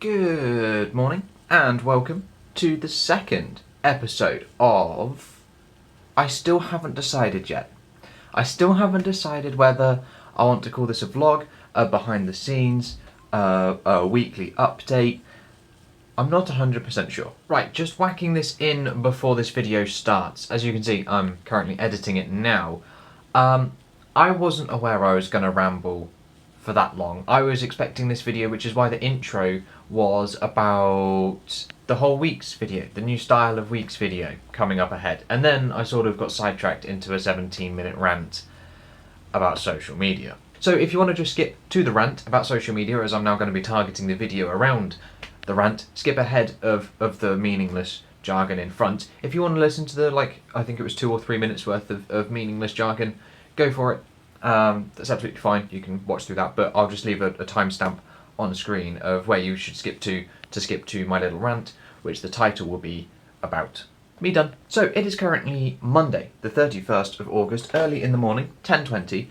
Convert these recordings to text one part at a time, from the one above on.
Good morning and welcome to the second episode of I still haven't decided yet. I still haven't decided whether I want to call this a vlog, a behind the scenes, a weekly update. I'm not 100% sure. Right, just whacking this in before this video starts. As you can see, I'm currently editing it now. I wasn't aware I was going to ramble for that long. I was expecting this video, which is why the intro was about the whole week's video, the new style of week's video coming up ahead. And then I sort of got sidetracked into a 17-minute rant about social media. So if you want to just skip to the rant about social media, as I'm now going to be targeting the video around the rant, skip ahead of the meaningless jargon in front. If you want to listen to the, I think it was 2 or 3 minutes worth of meaningless jargon, go for it. That's absolutely fine, you can watch through that, but I'll just leave a timestamp on the screen of where you should skip to my little rant, which the title will be about. Me done. So it is currently Monday, the 31st of August, early in the morning, 10:20.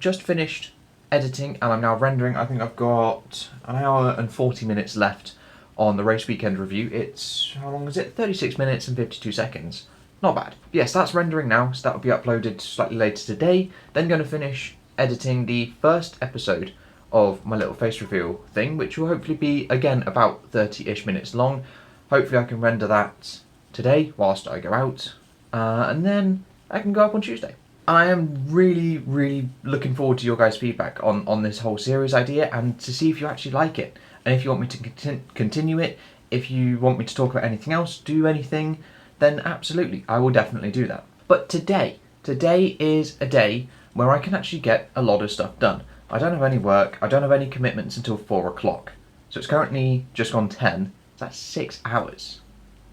Just finished editing and I'm now rendering. I think I've got an hour and 40 minutes left on the race weekend review. It's, how long is it? 36 minutes and 52 seconds. Not bad. Yes, that's rendering now, so that will be uploaded slightly later today. Then going to finish editing the first episode of my little face reveal thing, which will hopefully be, again, about 30-ish minutes long. Hopefully I can render that today whilst I go out, and then I can go up on Tuesday. I am really looking forward to your guys' feedback on this whole series idea and to see if you actually like it. And if you want me to continue it, if you want me to talk about anything else, do anything, then absolutely, I will definitely do that. But today is a day where I can actually get a lot of stuff done. I don't have any work, I don't have any commitments until 4 o'clock. So it's currently just gone 10, so that's 6 hours.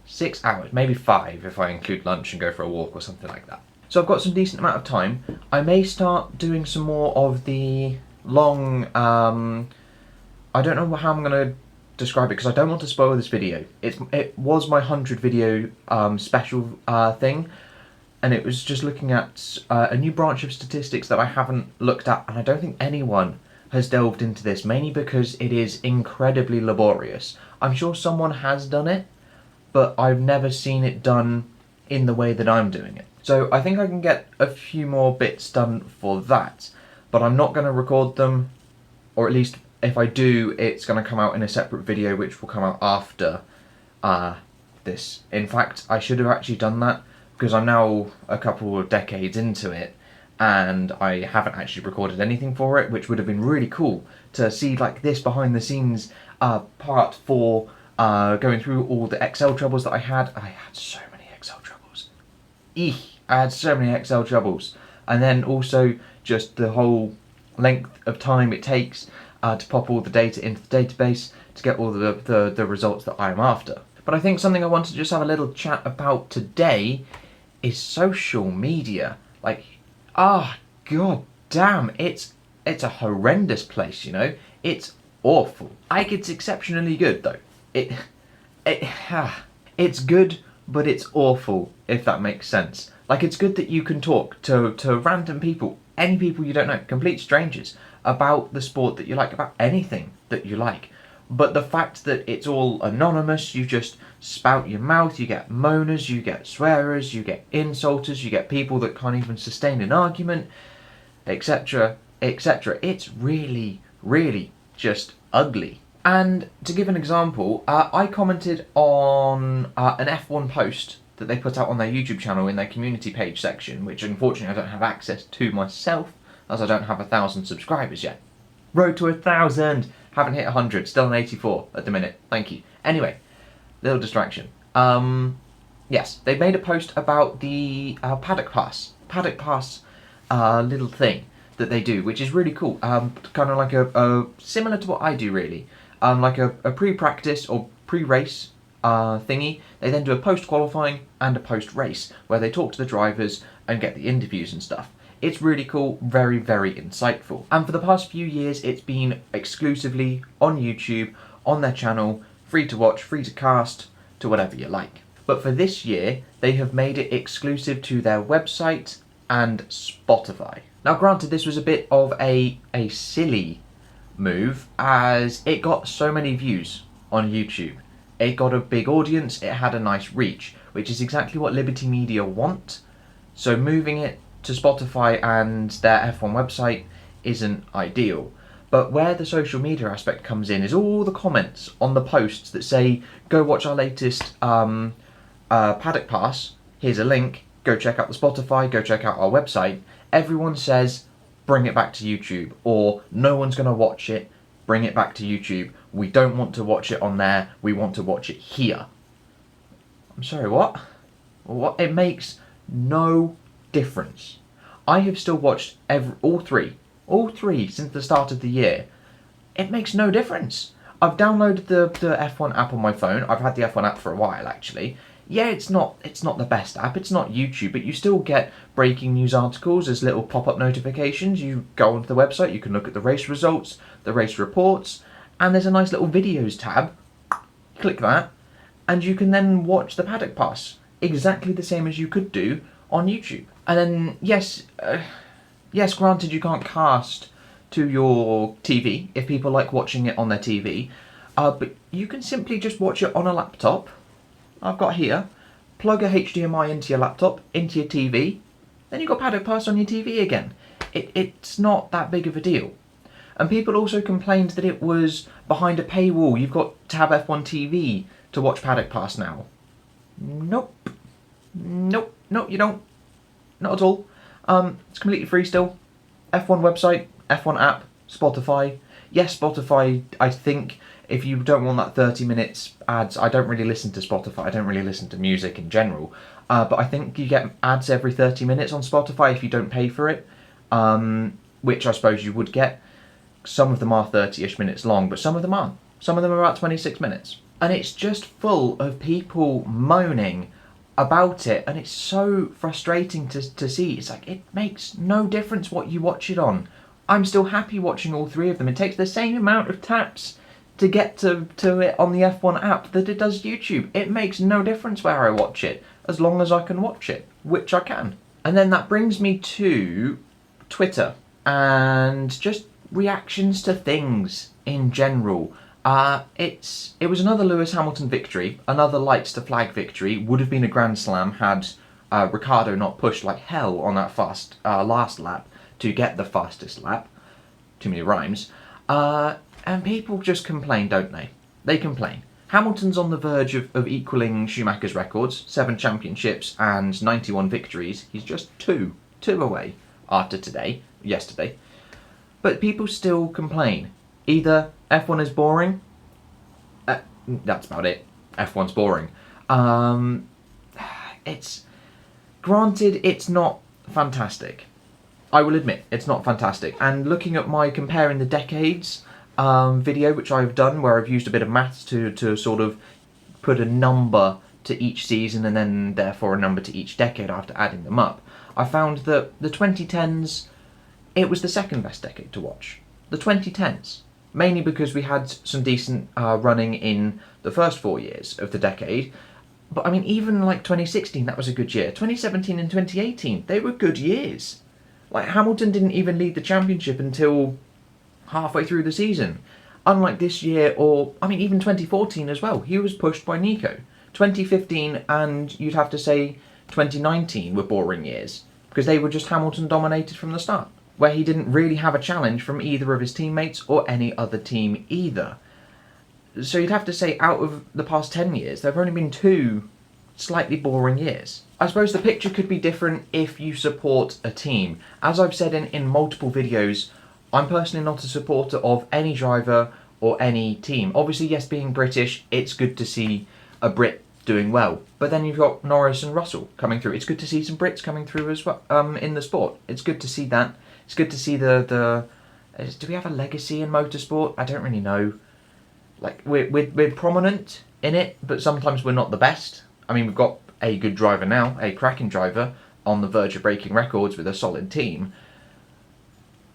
6 hours, maybe 5 if I include lunch and go for a walk or something like that. So I've got some decent amount of time. I may start doing some more of the long, I don't know how I'm going to describe it because I don't want to spoil this video. It was my 100 video special thing, and it was just looking at a new branch of statistics that I haven't looked at, and I don't think anyone has delved into this, mainly because it is incredibly laborious. I'm sure someone has done it, but I've never seen it done in the way that I'm doing it. So I think I can get a few more bits done for that, but I'm not going to record them, or at least if I do, it's going to come out in a separate video which will come out after this. In fact, I should have actually done that because I'm now a couple of decades into it and I haven't actually recorded anything for it, which would have been really cool to see like this behind the scenes part for going through all the Excel troubles that I had. I had so many Excel troubles. I had so many Excel troubles. And then also just the whole length of time it takes to pop all the data into the database to get all the results that I'm after. But I think something I wanted to just have a little chat about today is social media. Like, god damn, it's a horrendous place, you know? It's awful. It's exceptionally good though. It's good, but it's awful, if that makes sense. Like, it's good that you can talk to random people, any people you don't know, complete strangers, about the sport that you like, about anything that you like. But the fact that it's all anonymous, you just spout your mouth, you get moaners, you get swearers, you get insulters, you get people that can't even sustain an argument, etc, etc. It's really just ugly. And to give an example, I commented on an F1 post that they put out on their YouTube channel in their community page section, which unfortunately I don't have access to myself, as I don't have 1,000 subscribers yet. Road to 1,000! Haven't hit 100, still on 84 at the minute, thank you. Anyway, little distraction. Yes, they made a post about the paddock pass little thing that they do, which is really cool. Kind of like a similar to what I do really. Like a pre-practice or pre-race thingy. They then do a post-qualifying and a post-race where they talk to the drivers and get the interviews and stuff. It's really cool, very insightful. And for the past few years, it's been exclusively on YouTube, on their channel, free to watch, free to cast, to whatever you like. But for this year, they have made it exclusive to their website and Spotify. Now granted, this was a bit of a silly move, as it got so many views on YouTube. It got a big audience, it had a nice reach, which is exactly what Liberty Media want. So moving it to Spotify and their F1 website isn't ideal. But where the social media aspect comes in is all the comments on the posts that say, go watch our latest Paddock Pass, here's a link, go check out the Spotify, go check out our website. Everyone says, bring it back to YouTube, or no one's going to watch it, bring it back to YouTube. We don't want to watch it on there, we want to watch it here. I'm sorry, what? What? It makes no difference. I have still watched all three since the start of the year. It makes no difference. I've downloaded the F1 app on my phone. I've had the F1 app for a while, actually. Yeah, it's not the best app. It's not YouTube, but you still get breaking news articles as little pop-up notifications. You go onto the website, you can look at the race results, the race reports, and there's a nice little videos tab. Click that, and you can then watch the Paddock Pass exactly the same as you could do on YouTube. And then, yes, granted you can't cast to your TV if people like watching it on their TV, but you can simply just watch it on a laptop. I've got here, plug a HDMI into your laptop, into your TV, then you've got Paddock Pass on your TV again. It's not that big of a deal. And people also complained that it was behind a paywall. You've got to have F1 TV to watch Paddock Pass now. Nope, you don't. Not at all. It's completely free still. F1 website, F1 app, Spotify. Yes, Spotify, I think if you don't want that 30 minutes ads, I don't really listen to Spotify, I don't really listen to music in general, but I think you get ads every 30 minutes on Spotify if you don't pay for it, which I suppose you would get. Some of them are 30-ish minutes long, but some of them aren't. Some of them are about 26 minutes. And it's just full of people moaning about it, and it's so frustrating to see. It's like, it makes no difference what you watch it on. I'm still happy watching all three of them. It takes the same amount of taps to get to it on the F1 app that it does YouTube. It makes no difference where I watch it, as long as I can watch it, which I can. And then that brings me to Twitter, and just reactions to things in general. It was another Lewis Hamilton victory, another lights to flag victory. Would have been a Grand Slam had Ricciardo not pushed like hell on that last lap to get the fastest lap. Too many rhymes. And people just complain, don't they? They complain. Hamilton's on the verge of equaling Schumacher's records, 7 championships and 91 victories. He's just two away after yesterday. But people still complain. Either F1 is boring, that's about it. F1's boring. Granted, it's not fantastic. I will admit, it's not fantastic. And looking at my comparing the decades video, which I've done, where I've used a bit of maths to sort of put a number to each season and then therefore a number to each decade after adding them up, I found that the 2010s, it was the second best decade to watch. The 2010s. Mainly because we had some decent running in the first 4 years of the decade. But I mean, even like 2016, that was a good year. 2017 and 2018, they were good years. Like, Hamilton didn't even lead the championship until halfway through the season. Unlike this year, or, I mean, even 2014 as well. He was pushed by Nico. 2015 and you'd have to say 2019 were boring years, because they were just Hamilton dominated from the start, where he didn't really have a challenge from either of his teammates or any other team either. So you'd have to say, out of the past 10 years, there have only been 2 slightly boring years. I suppose the picture could be different if you support a team. As I've said in multiple videos, I'm personally not a supporter of any driver or any team. Obviously, yes, being British, it's good to see a Brit doing well. But then you've got Norris and Russell coming through. It's good to see some Brits coming through as well in the sport. It's good to see that. It's good to see do we have a legacy in motorsport? I don't really know. Like, we're prominent in it, but sometimes we're not the best. I mean, we've got a good driver now, a cracking driver, on the verge of breaking records with a solid team.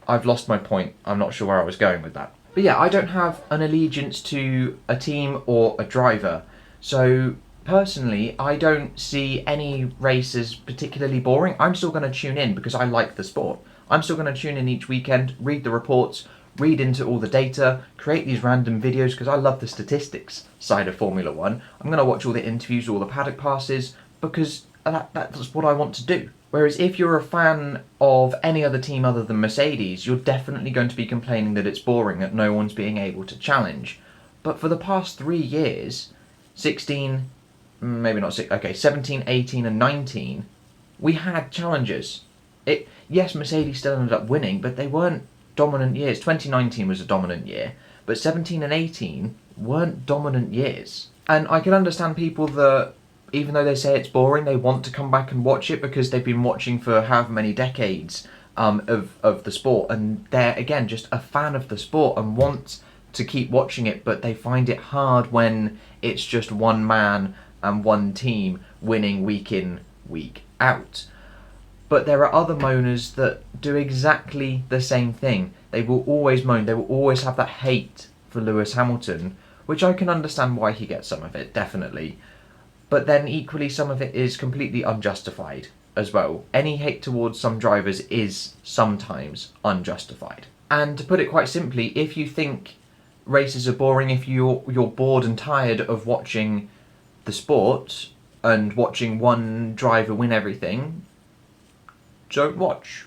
I've lost my point. I'm not sure where I was going with that. But yeah, I don't have an allegiance to a team or a driver. So personally, I don't see any races particularly boring. I'm still going to tune in because I like the sport. I'm still going to tune in each weekend, read the reports, read into all the data, create these random videos, because I love the statistics side of Formula One. I'm going to watch all the interviews, all the paddock passes, because that's what I want to do. Whereas if you're a fan of any other team other than Mercedes, you're definitely going to be complaining that it's boring, that no one's being able to challenge. But for the past 3 years, 16, maybe not 6, okay, 17, 18 and 19, we had challenges. Yes, Mercedes still ended up winning, but they weren't dominant years. 2019 was a dominant year, but 17 and 18 weren't dominant years. And I can understand people that, even though they say it's boring, they want to come back and watch it because they've been watching for however many decades of the sport, and they're, again, just a fan of the sport and want to keep watching it, but they find it hard when it's just one man and one team winning week in, week out. But there are other moaners that do exactly the same thing. They will always moan, they will always have that hate for Lewis Hamilton, which I can understand why he gets some of it, definitely. But then equally some of it is completely unjustified as well. Any hate towards some drivers is sometimes unjustified. And to put it quite simply, if you think races are boring, if you're bored and tired of watching the sport and watching one driver win everything, don't watch.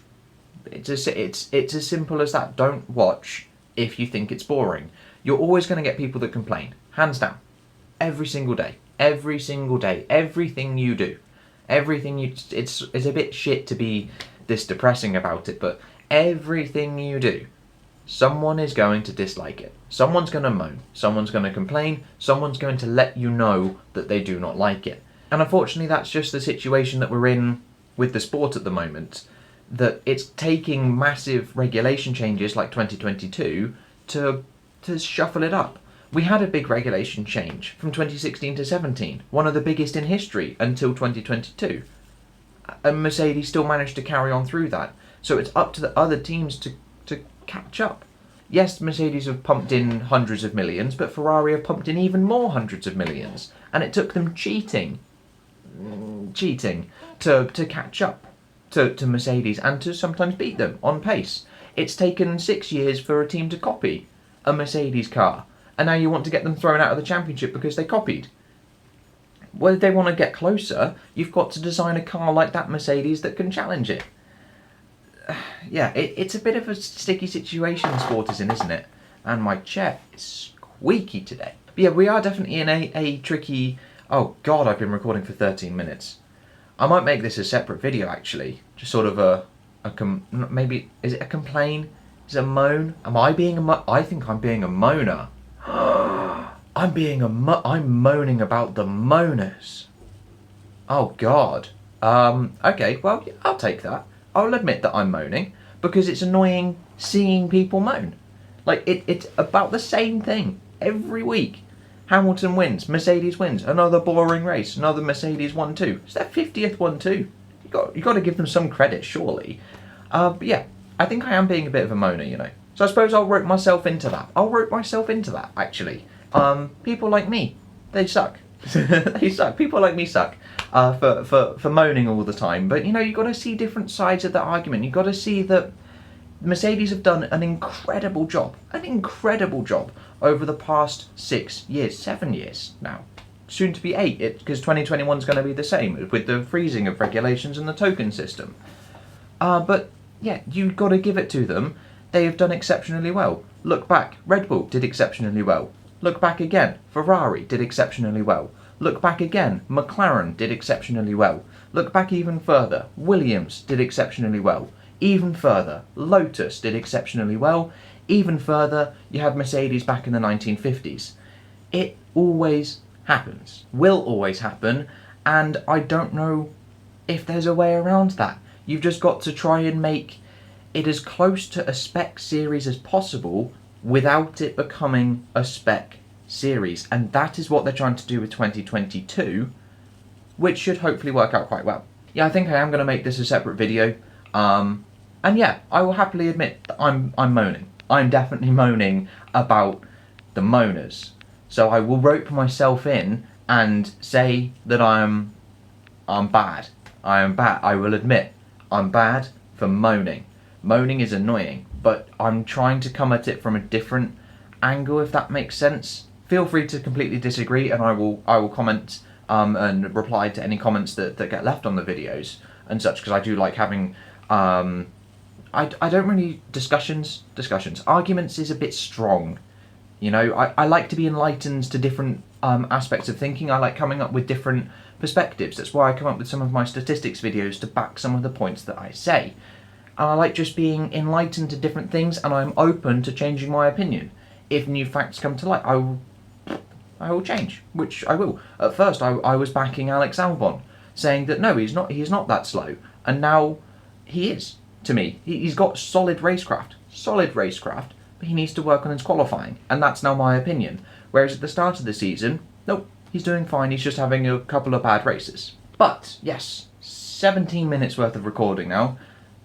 It's as simple as that. Don't watch if you think it's boring. You're always going to get people that complain, hands down, every single day, everything you do, it's a bit shit to be this depressing about it, but everything you do, someone is going to dislike it. Someone's going to moan, someone's going to complain, someone's going to let you know that they do not like it. And unfortunately that's just the situation that we're in with the sport at the moment, that it's taking massive regulation changes like 2022 to shuffle it up. We had a big regulation change from 2016 to 17, one of the biggest in history, until 2022. And Mercedes still managed to carry on through that. So it's up to the other teams to catch up. Yes, Mercedes have pumped in hundreds of millions, but Ferrari have pumped in even more hundreds of millions. And it took them cheating to catch up to Mercedes and to sometimes beat them on pace. It's taken 6 years for a team to copy a Mercedes car, and now you want to get them thrown out of the championship because they copied. Well, if they want to get closer, you've got to design a car like that Mercedes that can challenge it. Yeah, it's a bit of a sticky situation sport is in, isn't it? And my chair is squeaky today. But yeah, we are definitely in a tricky... Oh god, I've been recording for 13 minutes. I might make this a separate video, actually. Just sort of maybe, is it a complain? Is it a moan? Am I being a I think I'm being a moaner. I'm moaning about the moaners. Oh god. Okay, well, yeah, I'll take that. I'll admit that I'm moaning, because it's annoying seeing people moan. Like, it's about the same thing every week. Hamilton wins, Mercedes wins, another boring race, another Mercedes 1-2. It's their 50th 1-2. You got to give them some credit, surely. But yeah, I think I am being a bit of a moaner, you know. So I suppose I'll rope myself into that. Actually. People like me, they suck. They suck. People like me suck for moaning all the time. But, you know, you've got to see different sides of the argument. You've got to see that Mercedes have done an incredible job over the past 6 years, 7 years now. Soon to be 8, because 2021 is going to be the same, with the freezing of regulations and the token system. But, yeah, you've got to give it to them. They have done exceptionally well. Look back, Red Bull did exceptionally well. Look back again, Ferrari did exceptionally well. Look back again, McLaren did exceptionally well. Look back even further, Williams did exceptionally well. Even further, Lotus did exceptionally well. Even further, you had Mercedes back in the 1950s. It always happens, will always happen, and I don't know if there's a way around that. You've just got to try and make it as close to a spec series as possible without it becoming a spec series, and that is what they're trying to do with 2022, which should hopefully work out quite well. Yeah, I think I am going to make this a separate video, and yeah, I will happily admit that I'm moaning. I'm definitely moaning about the moaners. So I will rope myself in and say that I'm bad. I am bad. I will admit I'm bad for moaning. Moaning is annoying, but I'm trying to come at it from a different angle, if that makes sense. Feel free to completely disagree, and I will comment and reply to any comments that get left on the videos and such, because I do like having I don't really discussions. Arguments is a bit strong. You know, I like to be enlightened to different aspects of thinking. I like coming up with different perspectives. That's why I come up with some of my statistics videos to back some of the points that I say. And I like just being enlightened to different things, and I'm open to changing my opinion. If new facts come to light, I will change, which I will. At first, I was backing Alex Albon, saying that no, he's not that slow, and now he is. To me, he's got solid racecraft, but he needs to work on his qualifying, and that's now my opinion. Whereas at the start of the season, nope, he's doing fine, he's just having a couple of bad races. But, yes, 17 minutes worth of recording now.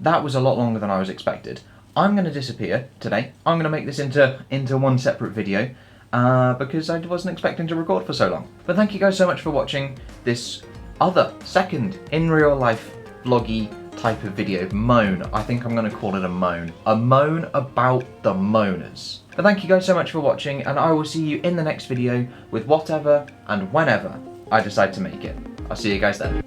That was a lot longer than I was expected. I'm going to disappear today. I'm going to make this into one separate video, because I wasn't expecting to record for so long. But thank you guys so much for watching this other, second, in real life, vloggy type of video, moan. I think I'm going to call it a moan. A moan about the moaners. But thank you guys so much for watching, and I will see you in the next video with whatever and whenever I decide to make it. I'll see you guys then.